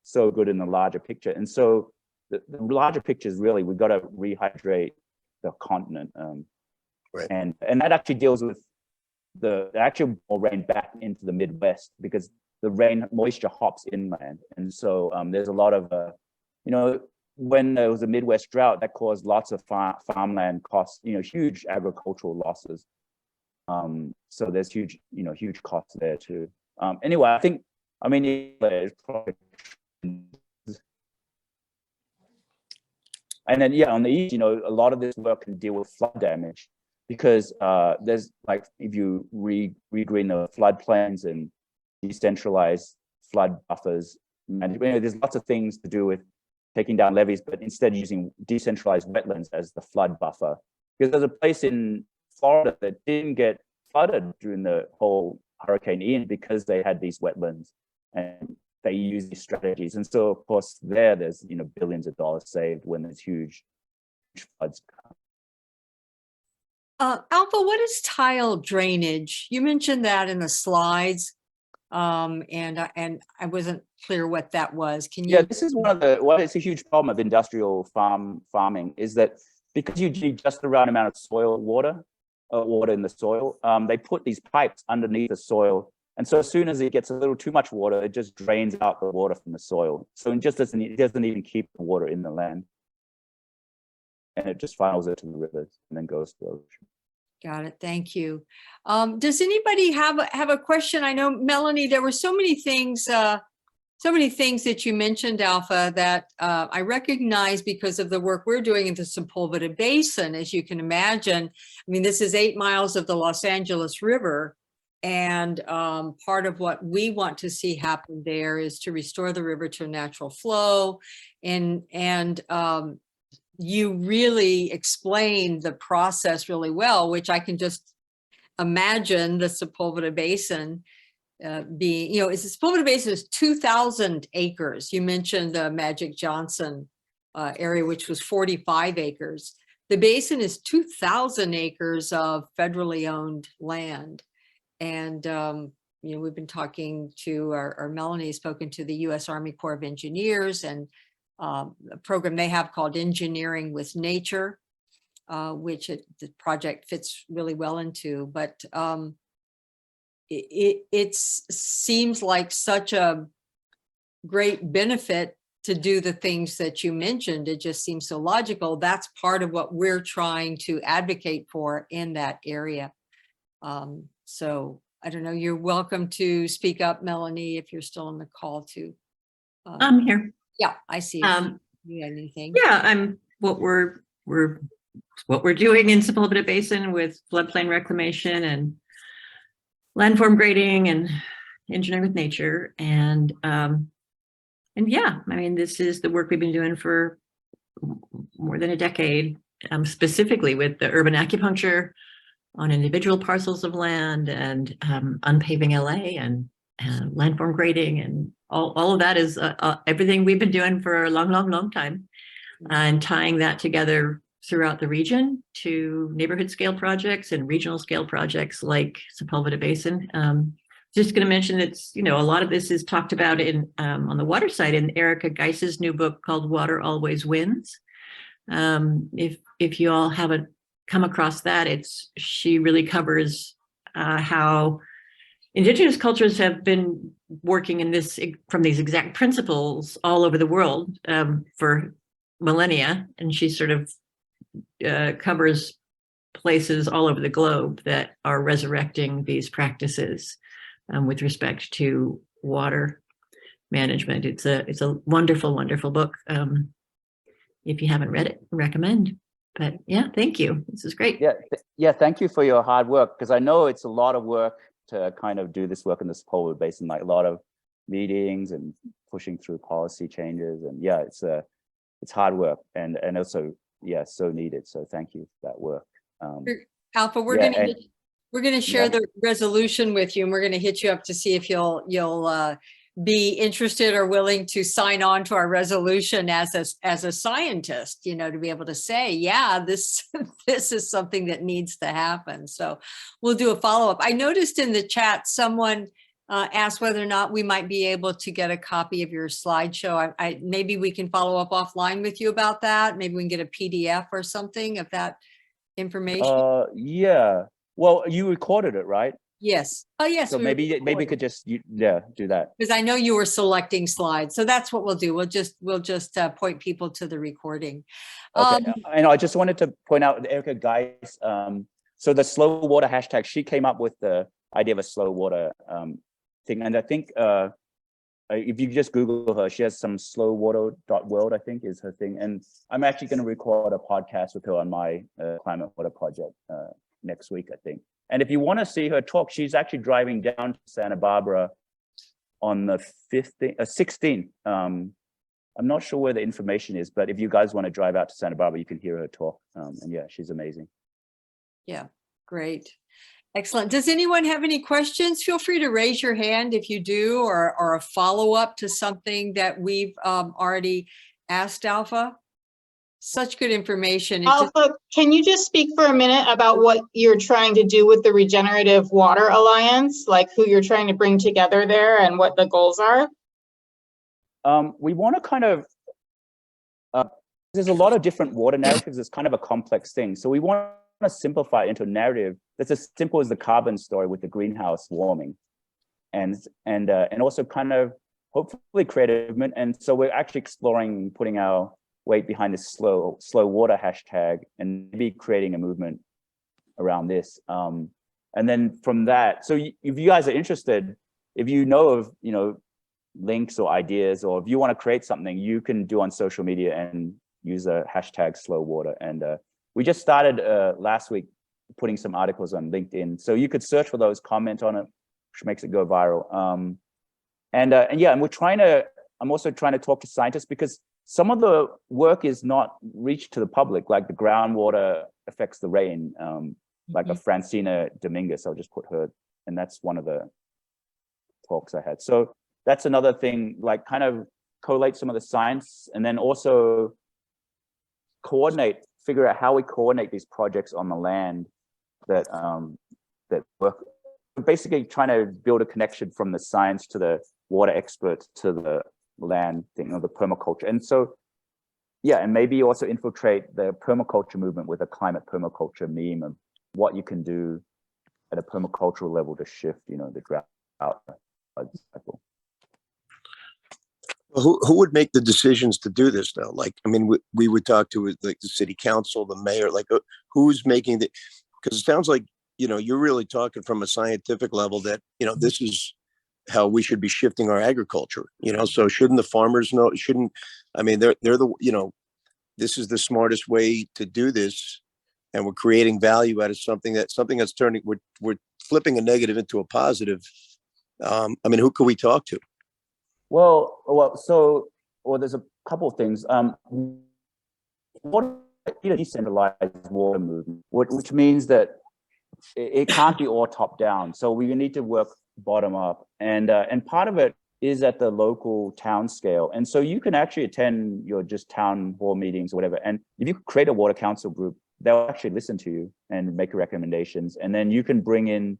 so good in the larger picture. And so the larger picture is really, we've got to rehydrate the continent. Right. And that actually deals with the actual more rain back into the Midwest, because the rain moisture hops inland. And so there's a lot of, when there was a Midwest drought, that caused lots of farmland costs, huge agricultural losses. So there's huge costs there too. Anyway, it's probably, and then, on the east, a lot of this work can deal with flood damage, because there's like, if you regreen the floodplains and decentralize flood buffers, and there's lots of things to do with taking down levees, but instead using decentralized wetlands as the flood buffer. Because there's a place in Florida that didn't get flooded during the whole Hurricane Ian because they had these wetlands and they use these strategies. And so, of course, there's billions of dollars saved when there's huge floods. Alpha, what is tile drainage? You mentioned that in the slides, and I wasn't clear what that was. Can you? Yeah, this is it's a huge problem of industrial farming, is that because you need just the right amount of water in the soil, they put these pipes underneath the soil. And so as soon as it gets a little too much water, it just drains out the water from the soil. So it doesn't even keep the water in the land. And it just funnels it to the rivers and then goes to the ocean. Got it. Thank you. Does anybody have a question? I know, Melanie, there were so many things that you mentioned, Alpha, that I recognize because of the work we're doing in the Sepulveda Basin. As you can imagine, this is 8 miles of the Los Angeles River. And part of what we want to see happen there is to restore the river to a natural flow. And you really explained the process really well, which I can just imagine the Sepulveda Basin being, the Sepulveda Basin is 2,000 acres. You mentioned the Magic Johnson area, which was 45 acres. The basin is 2,000 acres of federally owned land. And, we've been talking to, or Melanie has spoken to the U.S. Army Corps of Engineers and a program they have called Engineering with Nature, which the project fits really well into. But it seems like such a great benefit to do the things that you mentioned. It just seems so logical. That's part of what we're trying to advocate for in that area. So I don't know, you're welcome to speak up, Melanie, if you're still on the call too. I'm here. Yeah, I see. You have anything? Yeah, I'm what we're doing in Sepulveda Basin with floodplain reclamation and landform grading and engineering with nature. And yeah, this is the work we've been doing for more than a decade, specifically with the urban acupuncture on individual parcels of land and unpaving LA and landform grading, and all of that is everything we've been doing for a long time, and tying that together throughout the region to neighborhood scale projects and regional scale projects like Sepulveda Basin. Just going to mention it's, a lot of this is talked about in on the water side in Erica Geis's new book called Water Always Wins. If you all haven't come across that, she really covers how indigenous cultures have been working from these exact principles all over the world for millennia, and she sort of covers places all over the globe that are resurrecting these practices with respect to water management. It's a wonderful book. If you haven't read it, recommend. But yeah, thank you. This is great. Yeah. Thank you for your hard work, because I know it's a lot of work to kind of do this work in the Sepulveda Basin, like a lot of meetings and pushing through policy changes. And yeah, it's hard work and also, so needed. So thank you for that work. Alpha, we're gonna share the resolution with you, and we're gonna hit you up to see if you'll be interested or willing to sign on to our resolution as a scientist, to be able to say, yeah, this is something that needs to happen. So we'll do a follow-up. I noticed in the chat someone asked whether or not we might be able to get a copy of your slideshow. Maybe we can follow up offline with you about that. Maybe we can get a PDF or something of that information. Yeah. Well, you recorded it, right? Yes. Oh, yes. So maybe we could just do that. Because I know you were selecting slides, so that's what we'll do. We'll just point people to the recording. Okay. And I just wanted to point out, Erica Geis, so the slow water hashtag, she came up with the idea of a slow water thing. And I think if you just Google her, she has some slowwater.world, I think is her thing. And I'm actually going to record a podcast with her on my climate water project next week, I think. And if you want to see her talk, she's actually driving down to Santa Barbara on the 16th. I'm not sure where the information is, but if you guys want to drive out to Santa Barbara, you can hear her talk. And yeah, she's amazing. Yeah, great. Excellent. Does anyone have any questions? Feel free to raise your hand if you do, or a follow-up to something that we've already asked Alpha. Such good information. Alpha, can you just speak for a minute about what you're trying to do with the Regenerative Water Alliance, like who you're trying to bring together there and what the goals are? We want to kind of, there's a lot of different water narratives. It's kind of a complex thing. So we want to simplify it into a narrative that's as simple as the carbon story with the greenhouse warming, and also kind of hopefully create a movement. And so we're actually exploring putting our weight behind this slow water hashtag and maybe creating a movement around this. And then from that, so if you guys are interested, if you know of, links or ideas, or if you want to create something, you can do on social media and use a hashtag slow water. And we just started last week putting some articles on LinkedIn. So you could search for those, comment on it, which makes it go viral. And I'm also trying to talk to scientists, because some of the work is not reached to the public, like the groundwater affects the rain, like a Francina Dominguez, I'll just put her, and that's one of the talks I had. So that's another thing, like kind of collate some of the science, and then also figure out how we coordinate these projects on the land that work. Basically trying to build a connection from the science to the water experts to the land thing, or the permaculture. And so, yeah, and maybe also infiltrate the permaculture movement with a climate permaculture meme of what you can do at a permacultural level to shift, the drought cycle. Who would make the decisions to do this now? Like, I mean, we would talk to like the city council, the mayor, like who's making the, because it sounds like, you're really talking from a scientific level that, this is how we should be shifting our agriculture, so shouldn't the farmers know? They're the, this is the smartest way to do this, and we're creating value out of something that's turning, we're flipping a negative into a positive. Who can we talk to? Well, there's a couple of things. Decentralized water movement, which means that it can't be all top down. So we need to work bottom up, and part of it is at the local town scale. And so you can actually attend your just town hall meetings or whatever. And if you create a water council group, they'll actually listen to you and make recommendations. And then you can bring in,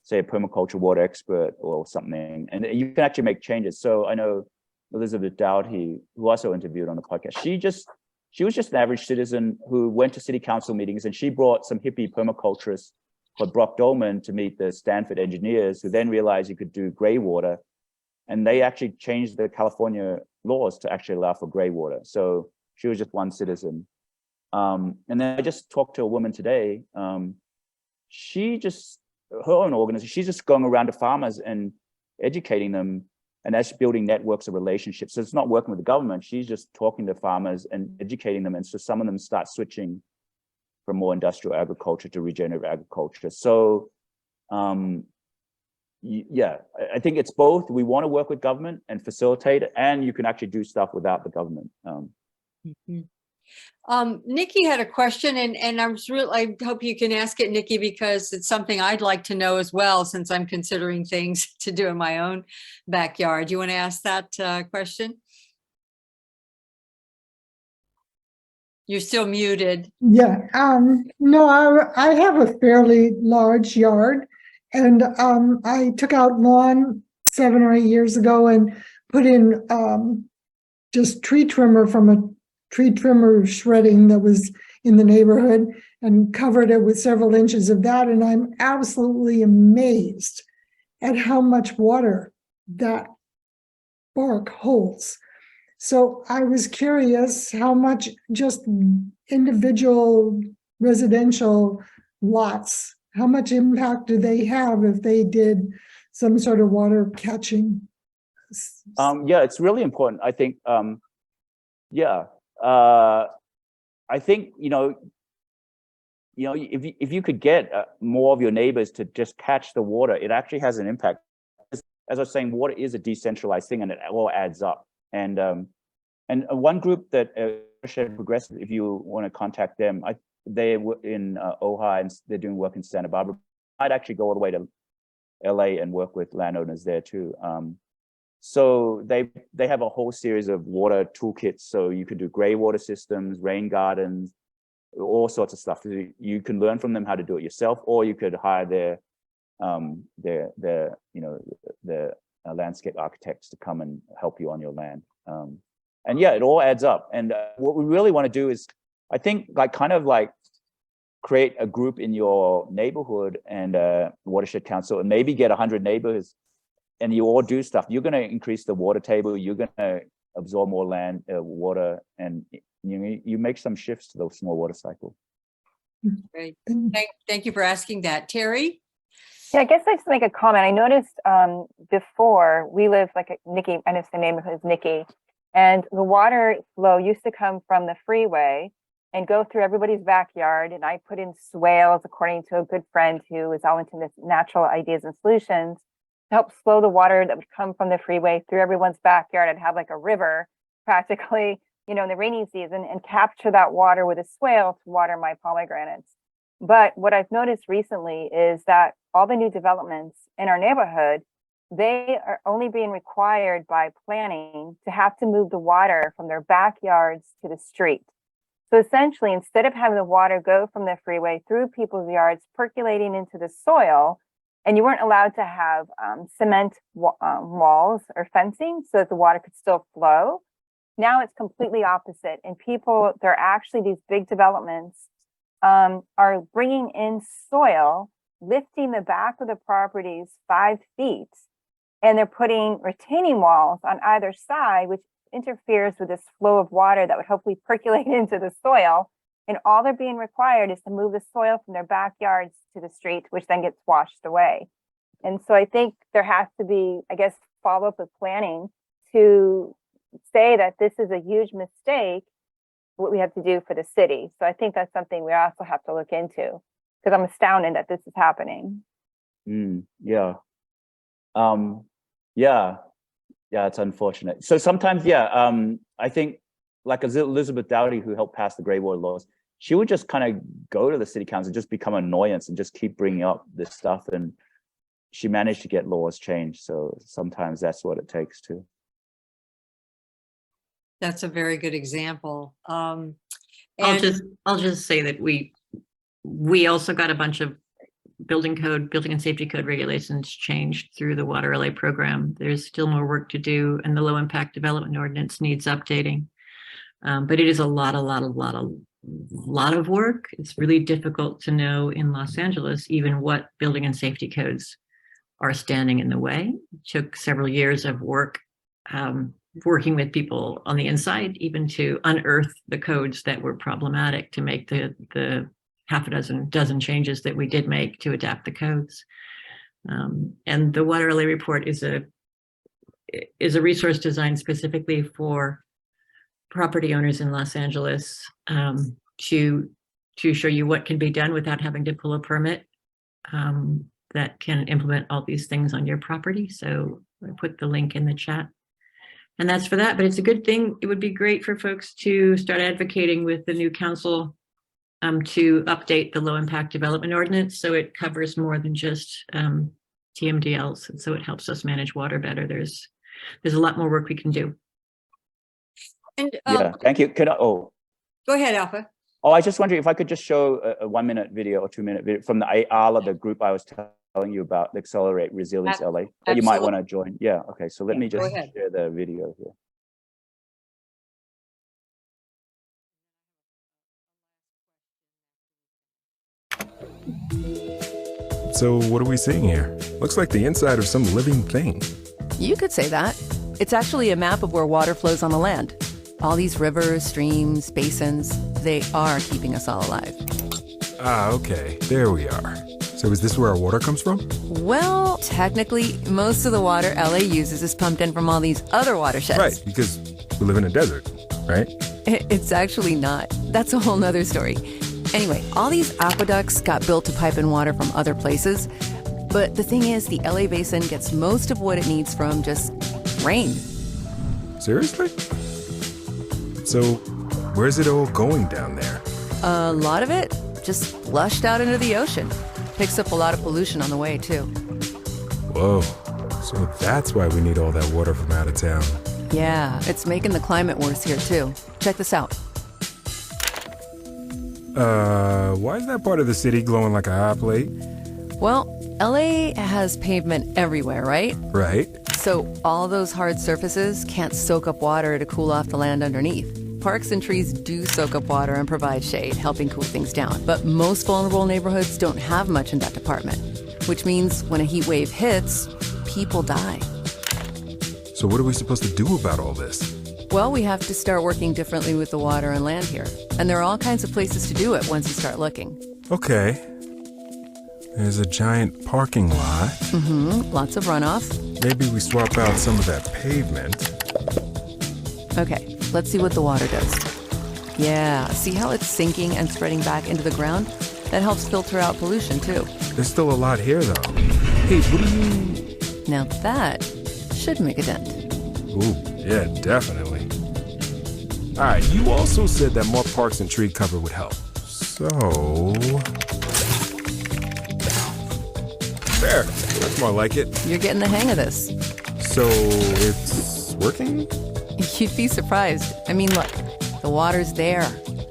say, a permaculture water expert or something, and you can actually make changes. So I know Elizabeth Dowdy, who also interviewed on the podcast, she was just an average citizen who went to city council meetings, and she brought some hippie permaculturists called Brock Dolman to meet the Stanford engineers, who then realized you could do gray water. And they actually changed the California laws to actually allow for gray water. So she was just one citizen. And then I just talked to a woman today. Her own organization, she's just going around to farmers and educating them, and that's building networks of relationships. So it's not working with the government. She's just talking to farmers and educating them. And so some of them start switching from more industrial agriculture to regenerative agriculture. So yeah, I think it's both. We want to work with government and facilitate it, and you can actually do stuff without the government. Nikki had a question, and I hope you can ask it, Nikki, because it's something I'd like to know as well, since I'm considering things to do in my own backyard. You want to ask that question? You're still muted. Yeah, no, I have a fairly large yard, And I took out lawn 7 or 8 years ago and put in just tree trimmer from a tree trimmer shredding that was in the neighborhood and covered it with several inches of that. And I'm absolutely amazed at how much water that bark holds. So I was curious how much just individual residential lots, how much impact do they have if they did some sort of water catching? Yeah, it's really important. I think, I think, if you could get more of your neighbors to just catch the water, it actually has an impact. As I was saying, water is a decentralized thing, and it all adds up. And one group that Progressive, if you want to contact them, they were in Ojai, and they're doing work in Santa Barbara. I'd actually go all the way to LA and work with landowners there too. So they have a whole series of water toolkits. So you could do gray water systems, rain gardens, all sorts of stuff. You can learn from them how to do it yourself, or you could hire their landscape architects to come and help you on your land. And yeah, it all adds up. And what we really want to do is, I think, kind of create a group in your neighborhood and watershed council, and maybe get 100 neighbors, and you all do stuff. You're going to increase the water table. You're going to absorb more land, water, and you make some shifts to the small water cycle. Great. Thank you for asking that. Terry? Yeah, I guess I just make a comment. I noticed before we lived Nikki, I know the neighborhood is Nikki, and the water flow used to come from the freeway and go through everybody's backyard. And I put in swales, according to a good friend who is all into this natural ideas and solutions, to help slow the water that would come from the freeway through everyone's backyard and have a river practically, in the rainy season, and capture that water with a swale to water my pomegranates. But what I've noticed recently is that all the new developments in our neighborhood, they are only being required by planning to have to move the water from their backyards to the street. So essentially, instead of having the water go from the freeway through people's yards, percolating into the soil, and you weren't allowed to have cement walls or fencing so that the water could still flow. Now it's completely opposite. And they're actually, these big developments are bringing in soil, lifting the back of the properties 5 feet, and they're putting retaining walls on either side, which interferes with this flow of water that would hopefully percolate into the soil. And all they're being required is to move the soil from their backyards to the street, which then gets washed away. And so I think there has to be, follow-up with planning to say that this is a huge mistake, what we have to do for the city. So I think that's something we also have to look into, because I'm astounded that this is happening. Yeah. Yeah, it's unfortunate. So sometimes, I think Elizabeth Dowdy, who helped pass the gray water laws, she would just kind of go to the city council, just become an annoyance and just keep bringing up this stuff. And she managed to get laws changed. So sometimes that's what it takes too. That's a very good example. I'll just say that we also got a bunch of building and safety code regulations changed through the Water LA program. There's still more work to do, and the low impact development ordinance needs updating. But it is a lot of work. It's really difficult to know in Los Angeles even what building and safety codes are standing in the way. It took several years of work working with people on the inside, even to unearth the codes that were problematic, to make the half a dozen changes that we did make to adapt the codes. And the Water LA report is a resource designed specifically for property owners in Los Angeles, to show you what can be done without having to pull a permit, that can implement all these things on your property. So I put the link in the chat. And that's for that, but it's a good thing. It would be great for folks to start advocating with the new council to update the low impact development ordinance so it covers more than just TMDLs. And so it helps us manage water better. There's a lot more work we can do. And thank you. Go ahead, Alpha. Oh, I just wondering if I could just show a 1 minute video or 2 minute video from the ALA, the group I was telling telling you about the Accelerate Resilience LA that you might want to join. Yeah. Okay. So let Yeah, me go just ahead. share the video here. So what are we seeing here? Looks like the inside of some living thing. You could say that. It's actually a map of where water flows on the land. All these rivers, streams, basins, they are keeping us all alive. Ah, okay. There we are. So is this where our water comes from? Well, technically, most of the water LA uses is pumped in from all these other watersheds. Right, because we live in a desert, right? It's actually not. That's a whole nother story. Anyway, all these aqueducts got built to pipe in water from other places. But the thing is, the LA basin gets most of what it needs from just rain. Seriously? So where's it all going down there? A lot of it just flushed out into the ocean. Picks up a lot of pollution on the way, too. Whoa. So that's why we need all that water from out of town. Yeah, it's making the climate worse here, too. Check this out. Why is that part of the city glowing like a hot plate? Well, LA has pavement everywhere, right? Right. So all those hard surfaces can't soak up water to cool off the land underneath. Parks and trees do soak up water and provide shade, helping cool things down. But most vulnerable neighborhoods don't have much in that department, which means when a heat wave hits, people die. So what are we supposed to do about all this? Well, we have to start working differently with the water and land here. And there are all kinds of places to do it once you start looking. Okay. There's a giant parking lot. Lots of runoff. Maybe we swap out some of that pavement. Okay, let's see what the water does. Yeah, see how it's sinking and spreading back into the ground? That helps filter out pollution, too. There's still a lot here, though. Hey, what do you... Now that should make a dent. Ooh, yeah, definitely. All right, you also said that more parks and tree cover would help. So... There, that's more like it. You're getting the hang of this. So it's working? You'd be surprised. I mean, look, the water's there.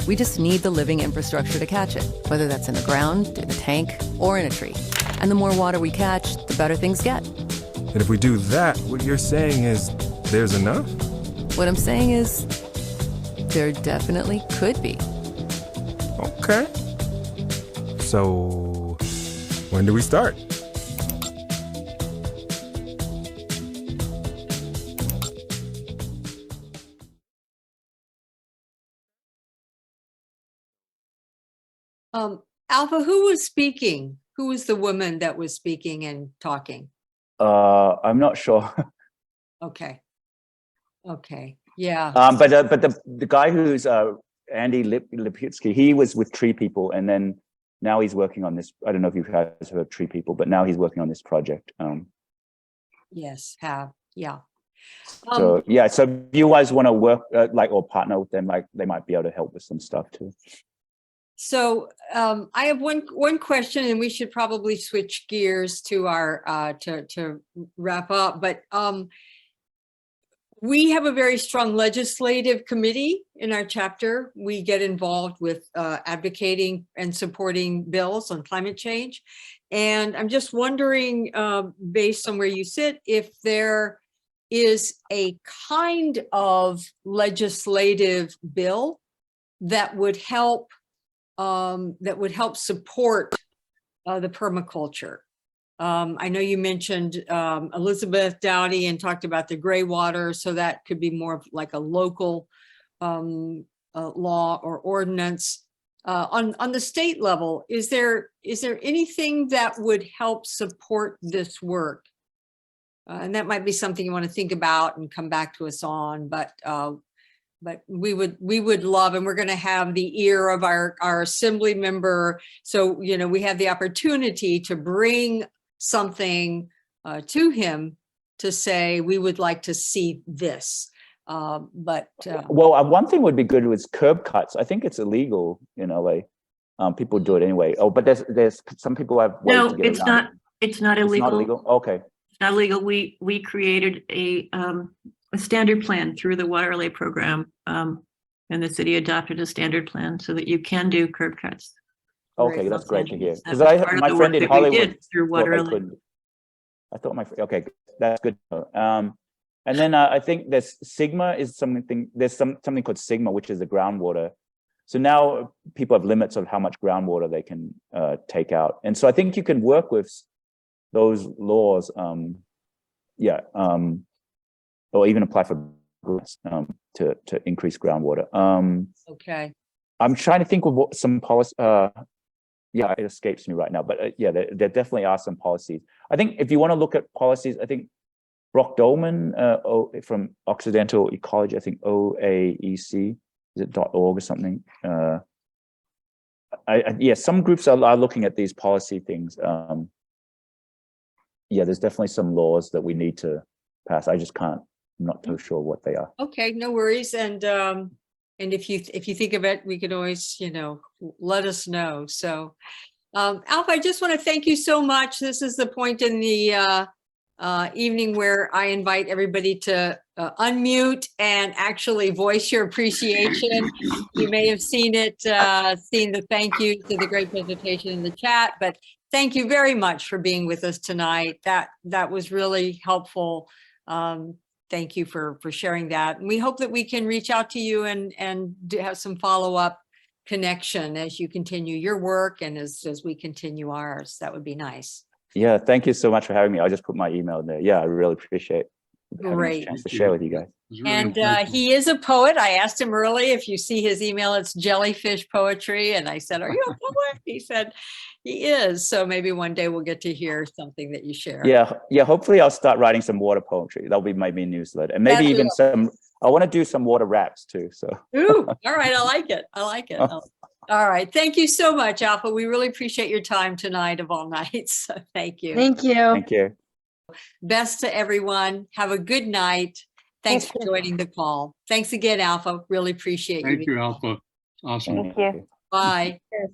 We just need the living infrastructure to catch it, whether that's in the ground, in a tank, or in a tree. And the more water we catch, the better things get. And if we do that, what you're saying is there's enough? What I'm saying is, there definitely could be. Okay. So, when do we start? Alpha, who was speaking? Who was the woman that was speaking and talking? I'm not sure. Okay. Okay. Yeah. But the guy who's Andy Lipitsky, he was with Tree People, and then now he's working on this. I don't know if you guys have heard Tree People, but now he's working on this project. Yes. Have. Yeah. So yeah, so if you guys want to work or partner with them, like they might be able to help with some stuff too. So I have one question, and we should probably switch gears to our to wrap up. But we have a very strong legislative committee in our chapter. We get involved with advocating and supporting bills on climate change. And I'm just wondering, based on where you sit, if there is a kind of legislative bill that would help support the permaculture. I know you mentioned Elizabeth Dowdy and talked about the gray water, so that could be more of like a local law or ordinance. On the state level, is there anything that would help support this work? And that might be something you want to think about and come back to us on, but we would love, and we're going to have the ear of our assembly member. So, we have the opportunity to bring something to him to say, we would like to see this. Well, one thing would be good was curb cuts. I think it's illegal in LA. People do it anyway. Oh, but there's some people have ways to get it's around not. it. It's not illegal. It's not illegal. Okay. It's not illegal. We created a standard plan through the Water LA program, and the city adopted a standard plan so that you can do curb cuts. Okay, Great. that's great to hear. That Because was part of my the friend work in that we Hollywood did through thought Water they Alliance. couldn't. I thought okay, that's good. And then I think there's Sigma is something. There's something called Sigma, which is the groundwater. So now people have limits of how much groundwater they can take out, and so I think you can work with those laws. Or even apply for grants to increase groundwater. Okay. I'm trying to think of what some policy. Yeah, it escapes me right now, but yeah, there definitely are some policies. I think if you want to look at policies, I think Brock Dolman from Occidental Ecology, I think OAEC, is it .org or something? Yeah, some groups are looking at these policy things. Yeah, there's definitely some laws that we need to pass. I just can't. I'm not too sure what they are. Okay, no worries. And if you think of it, we could always, let us know. So, Alpha, I just want to thank you so much. This is the point in the evening where I invite everybody to unmute and actually voice your appreciation. You may have seen it, seen the thank you to the great presentation in the chat, but thank you very much for being with us tonight. That was really helpful. Thank you for sharing that. And we hope that we can reach out to you and have some follow-up connection as you continue your work and as we continue ours. That would be nice. Yeah, thank you so much for having me. I'll just put my email there. Yeah, I really appreciate having Great. this chance to share with you guys. And he is a poet. I asked him early if you see his email, it's jellyfish poetry. And I said, are you a poet? He said he is. So maybe one day we'll get to hear something that you share. Yeah. Hopefully I'll start writing some water poetry. That'll be my main newsletter. And maybe even I want to do some water raps too. So. Ooh, all right. I like it. All right. Thank you so much, Alpha. We really appreciate your time tonight of all nights. So thank you. Thank you. Thank you. Best to everyone. Have a good night. Thanks for joining the call. Thanks again, Alpha. Really appreciate you. Thank you, Alpha. Awesome. Thank you. Bye. Yes.